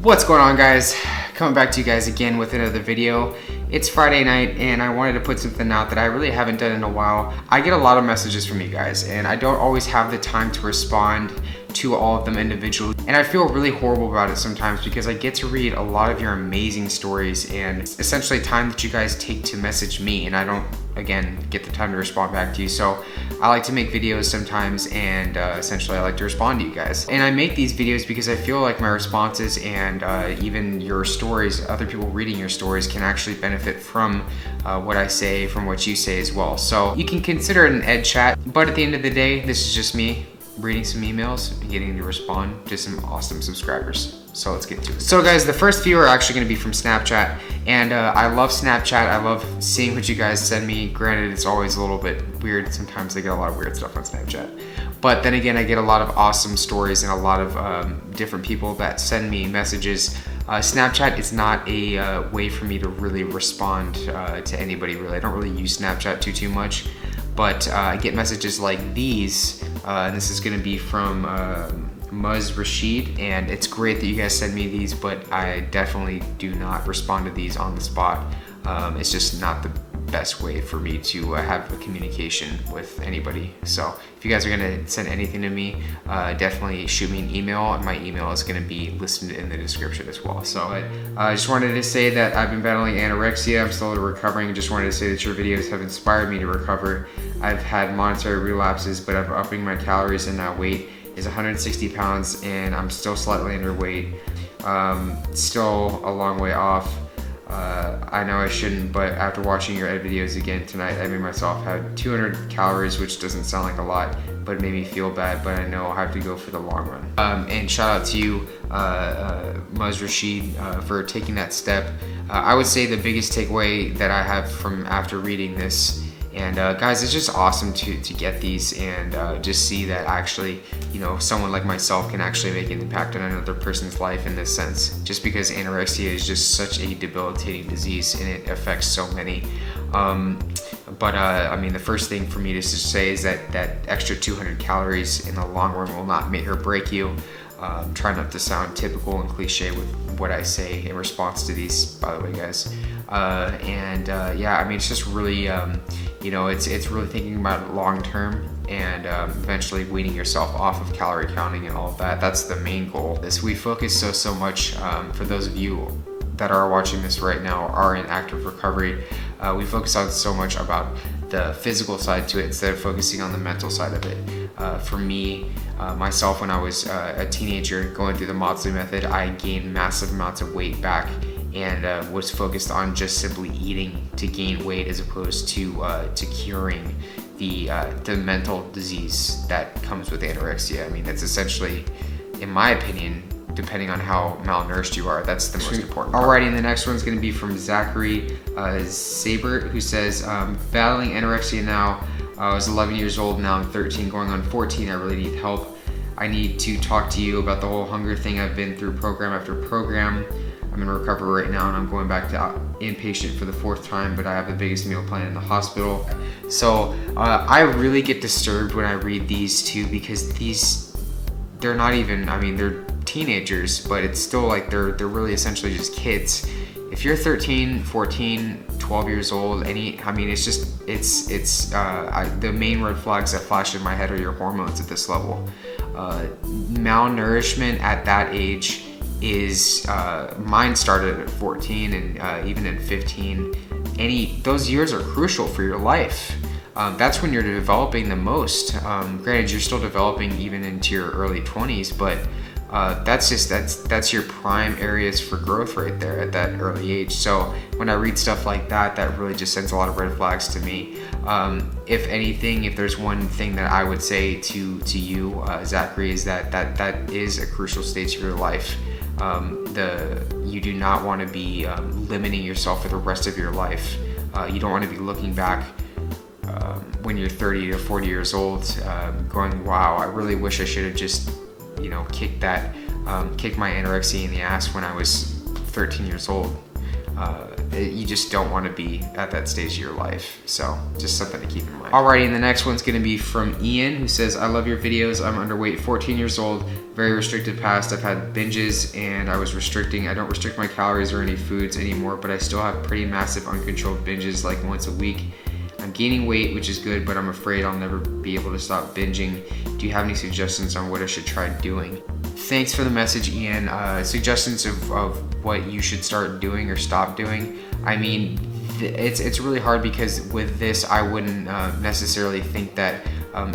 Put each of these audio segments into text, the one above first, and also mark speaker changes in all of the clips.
Speaker 1: What's going on, guys? Coming back to you guys again with another video. It's Friday night and I wanted to put something out that I really haven't done in a while. I get a lot of messages from you guys and I don't always have the time to respond to all of them individually, and I feel really horrible about it sometimes because I get to read a lot of your amazing stories and essentially time that you guys take to message me, and I don't, again, get the time to respond back to you. So I like to make videos sometimes, and essentially I like to respond to you guys. And I make these videos because I feel like my responses and even your stories, other people reading your stories, can actually benefit from what I say, from what you say as well. So you can consider it an ed chat, but at the end of the day, this is just me reading some emails and getting to respond to some awesome subscribers. So let's get to it. So guys, the first few are actually gonna be from Snapchat, and I love Snapchat. I love seeing what you guys send me. Granted, it's always a little bit weird. Sometimes I get a lot of weird stuff on Snapchat. But then again, I get a lot of awesome stories and a lot of different people that send me messages. Snapchat is not a way for me to really respond to anybody, really. I don't really use Snapchat too much. But I get messages like these, and this is gonna be from Muz Rashid, and it's great that you guys send me these, but I definitely do not respond to these on the spot. It's just not the best way for me to have a communication with anybody. So if you guys are gonna send anything to me, definitely shoot me an email, and my email is gonna be listed in the description as well. So I just wanted to say that I've been battling anorexia. I'm still recovering. Just wanted to say that your videos have inspired me to recover. I've had monetary relapses, but I'm upping my calories, and that weight is 160 pounds, and I'm still slightly underweight. Still a long way off. I know I shouldn't, but after watching your ed videos again tonight, I made myself have 200 calories, which doesn't sound like a lot, but it made me feel bad, but I know I have to go for the long run. And shout out to you, Muz Rashid, for taking that step. I would say the biggest takeaway that I have from after reading this, and guys, it's just awesome to get these and just see that actually, you know, someone like myself can actually make an impact on another person's life in this sense. Just because anorexia is just such a debilitating disease and it affects so many. I mean, the first thing for me to say is that extra 200 calories in the long run will not make or break you. Try not to sound typical and cliche with what I say in response to these, by the way, guys. Yeah, I mean, it's just really, you know, it's really thinking about long term and eventually weaning yourself off of calorie counting and all of that. That's the main goal. We focus so much, for those of you that are watching this right now are in active recovery, we focus on so much about the physical side to it instead of focusing on the mental side of it. For me, myself, when I was a teenager going through the Maudsley method, I gained massive amounts of weight back and was focused on just simply eating to gain weight as opposed to curing the mental disease that comes with anorexia. I mean, that's essentially, in my opinion, depending on how malnourished you are, that's the most important part. Alrighty, and the next one's gonna be from Zachary Sabert, who says, battling anorexia now. I was 11 years old, now I'm 13, going on 14. I really need help. I need to talk to you about the whole hunger thing. I've been through program after program. I'm in recovery right now, and I'm going back to inpatient for the 4th time, but I have the biggest meal plan in the hospital. So I really get disturbed when I read these too, because they're not even, I mean, they're teenagers, but it's still like they're really essentially just kids. If you're 13, 14, 12 years old, I mean, it's just, the main red flags that flash in my head are your hormones at this level. Malnourishment at that age is, mine started at 14 and even at 15. Those years are crucial for your life. That's when you're developing the most. Granted, you're still developing even into your early 20s, but that's your prime areas for growth right there at that early age. So when I read stuff like that, that really just sends a lot of red flags to me. If anything, if there's one thing that I would say to you, Zachary, is that is a crucial stage of your life. You do not want to be limiting yourself for the rest of your life. You don't want to be looking back when you're 30 or 40 years old, going, wow, I really wish I should have just, you know, kicked my anorexia in the ass when I was 13 years old. you just don't want to be at that stage of your life. So just something to keep in mind. Alrighty, and the next one's gonna be from Ian, who says, I love your videos. I'm underweight, 14 years old, very restricted past. I've had binges and I don't restrict my calories or any foods anymore, but I still have pretty massive uncontrolled binges like once a week. I'm gaining weight, which is good, but I'm afraid I'll never be able to stop binging. Do you have any suggestions on what I should try doing? Thanks for the message, Ian. Suggestions of what you should start doing or stop doing. I mean, it's really hard because with this, I wouldn't necessarily think that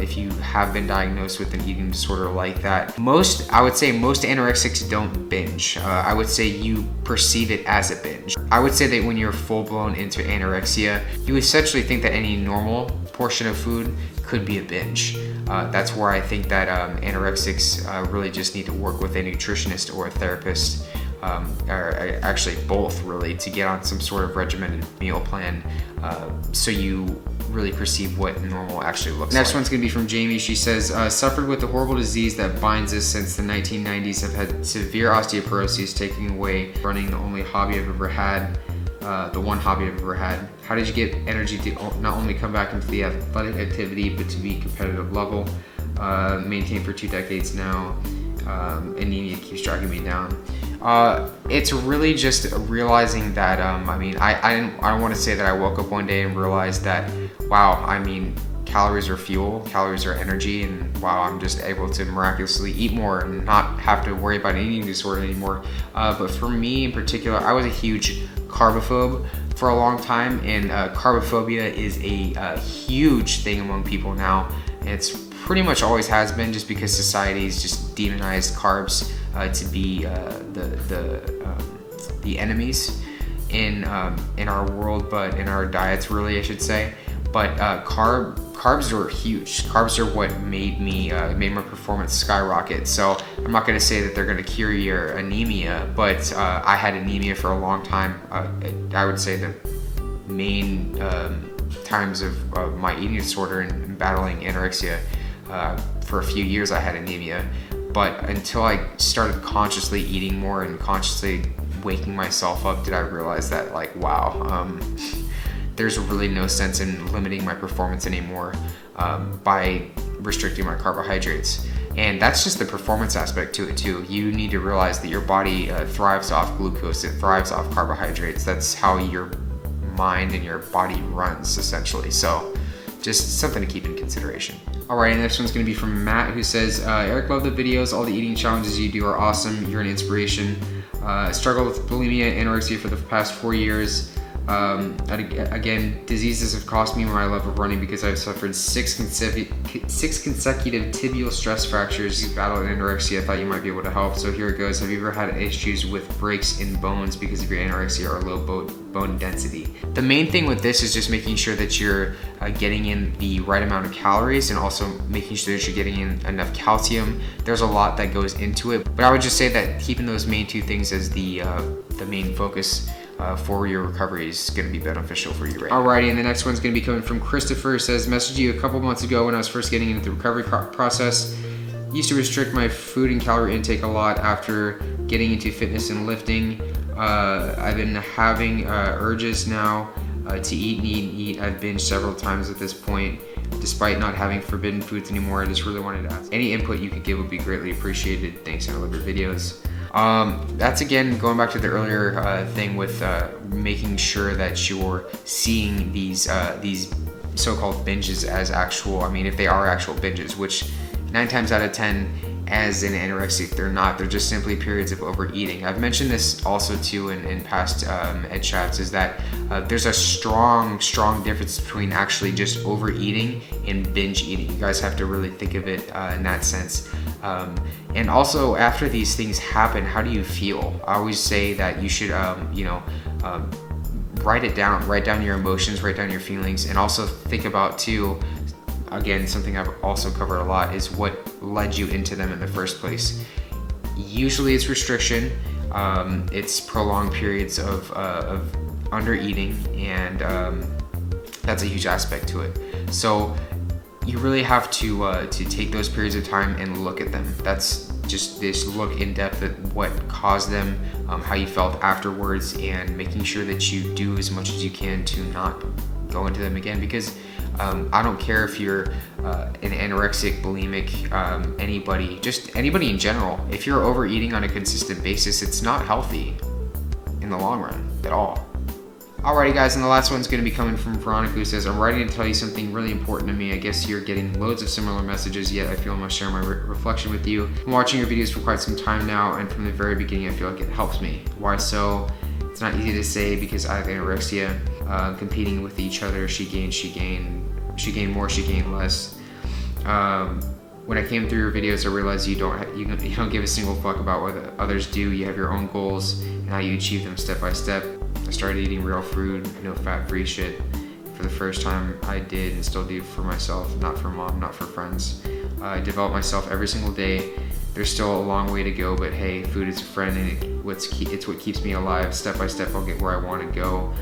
Speaker 1: if you have been diagnosed with an eating disorder like that. I would say most anorexics don't binge. I would say you perceive it as a binge. I would say that when you're full-blown into anorexia, you essentially think that any normal portion of food could be a binge. That's where I think that anorexics really just need to work with a nutritionist or a therapist, or actually both really, to get on some sort of regimented meal plan so you really perceive what normal actually looks like. Next one's gonna be from Jamie. She says, suffered with a horrible disease that binds us since the 1990s. I've had severe osteoporosis, taking away running, the only hobby I've ever had, the one hobby I've ever had. How did you get energy to not only come back into the athletic activity, but to be competitive level? Maintained for 2 decades now. Anemia keeps dragging me down. It's really just realizing that, I mean, I don't want to say that I woke up one day and realized that, wow, I mean, calories are fuel, calories are energy, and wow, I'm just able to miraculously eat more and not have to worry about an eating disorder anymore. But for me in particular, I was a huge carbophobe for a long time, and carbophobia is a huge thing among people now. And it's pretty much always has been, just because society's just demonized carbs to be the enemies in our world, but in our diets really, I should say. But carbs are huge. Carbs are what made my performance skyrocket. So I'm not going to say that they're going to cure your anemia, but I had anemia for a long time. I would say the main times of my eating disorder and battling anorexia, for a few years I had anemia. But until I started consciously eating more and consciously waking myself up, did I realize that, like, wow, there's really no sense in limiting my performance anymore by restricting my carbohydrates. And that's just the performance aspect to it too. You need to realize that your body thrives off glucose, it thrives off carbohydrates. That's how your mind and your body runs, essentially. So just something to keep in consideration. Alright, and the next one's going to be from Matt, who says, Erik, love the videos. All the eating challenges you do are awesome. You're an inspiration. Struggled with bulimia, anorexia for the past 4 years. Again, diseases have cost me my love of running because I've suffered 6 consecutive tibial stress fractures. You battle anorexia. I thought you might be able to help. So here it goes. Have you ever had issues with breaks in bones because of your anorexia or low bone density? The main thing with this is just making sure that you're getting in the right amount of calories, and also making sure that you're getting in enough calcium. There's a lot that goes into it, but I would just say that keeping those main 2 things as the main focus for your recovery is going to be beneficial for you right now. Alrighty, and the next one's going to be coming from Christopher. It says, messaged you a couple months ago when I was first getting into the recovery process. Used to restrict my food and calorie intake a lot after getting into fitness and lifting. I've been having urges now to eat. I've binged several times at this point. Despite not having forbidden foods anymore, I just really wanted to ask. Any input you could give would be greatly appreciated. Thanks, and I love your videos. That's again going back to the earlier thing with making sure that you're seeing these so-called binges as actual, I mean, if they are actual binges, which 9 times out of 10 as an anorexic, they're not. They're just simply periods of overeating. I've mentioned this also too in past ed chats, is that there's a strong difference between actually just overeating and binge eating. You guys have to really think of it in that sense. And also, after these things happen, how do you feel? I always say that you should, write it down. Write down your emotions, write down your feelings, and also think about too, again, something I've also covered a lot, is what led you into them in the first place. Usually it's restriction, it's prolonged periods of under eating, and that's a huge aspect to it. So you really have to take those periods of time and look at them. That's just this look in depth at what caused them, how you felt afterwards, and making sure that you do as much as you can to not go into them again. Because I don't care if you're an anorexic, bulimic, anybody, just anybody in general. If you're overeating on a consistent basis, it's not healthy in the long run at all. Alrighty guys, and the last one's going to be coming from Veronica, who says, I'm writing to tell you something really important to me. I guess you're getting loads of similar messages, yet I feel I must share my reflection with you. I'm watching your videos for quite some time now, and from the very beginning I feel like it helps me. Why so? It's not easy to say because I have anorexia. Competing with each other, she gained more, she gained less. When I came through your videos, I realized you don't give a single fuck about what others do. You have your own goals and how you achieve them step by step. I started eating real food, no fat-free shit. For the first time, I did and still do for myself, not for mom, not for friends. I develop myself every single day. There's still a long way to go, but hey, food is a friend, and it's what keeps me alive. Step by step, I'll get where I want to go.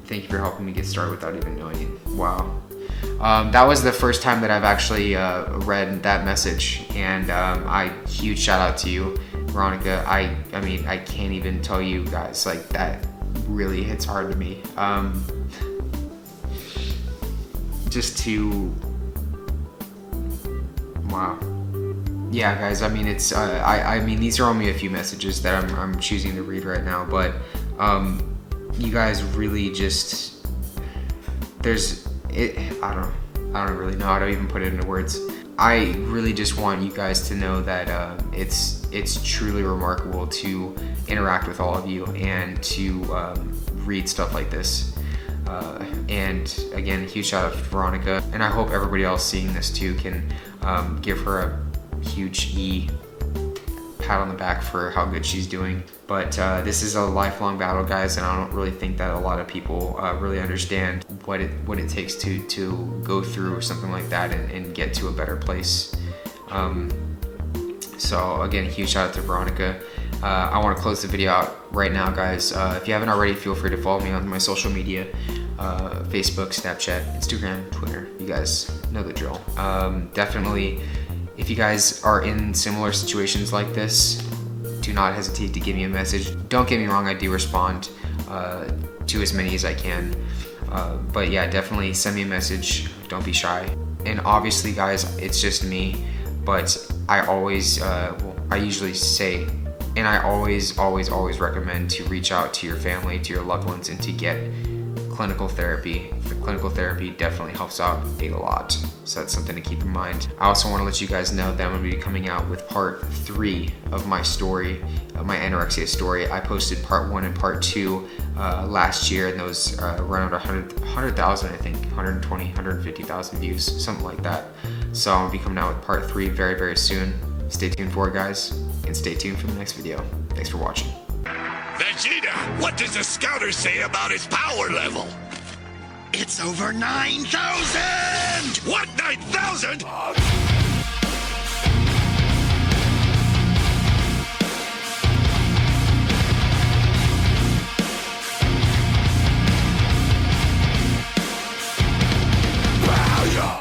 Speaker 1: Thank you for helping me get started without even knowing. Wow. That was the first time that I've actually read that message, and huge shout out to you, Veronica. I mean, I can't even tell you guys, like, that really hits hard to me. Wow. Yeah, guys. I mean, it's I mean, these are only a few messages that I'm choosing to read right now, but you guys really just I don't really know how to even put it into words. I really just want you guys to know that it's truly remarkable to interact with all of you and to read stuff like this. And again, huge shout out to Veronica, and I hope everybody else seeing this too can give her a huge pat on the back for how good she's doing. But this is a lifelong battle, guys, and I don't really think that a lot of people really understand what it takes to go through something like that and get to a better place. So again, huge shout out to Veronica. I want to close the video out right now, guys. If you haven't already, feel free to follow me on my social media, Facebook, Snapchat, Instagram, Twitter. You guys know the drill. Definitely, if you guys are in similar situations like this, do not hesitate to give me a message. Don't get me wrong, I do respond to as many as I can. But yeah, definitely send me a message. Don't be shy. And obviously, guys, it's just me, but I always, I usually say, and I always recommend to reach out to your family, to your loved ones, and to get clinical therapy. Clinical therapy definitely helps out a lot. So that's something to keep in mind. I also want to let you guys know that I'm going to be coming out with part 3 of my story, my anorexia story. I posted part 1 and part 2 last year, and those around 100,000, I think, 120, 150,000 views, something like that. So I'm going to be coming out with part 3 very, very soon. Stay tuned for it, guys, and stay tuned for the next video. Thanks for watching.
Speaker 2: Vegeta, what does the scouter say about his power level?
Speaker 3: It's over 9,000!
Speaker 2: What, 9,000?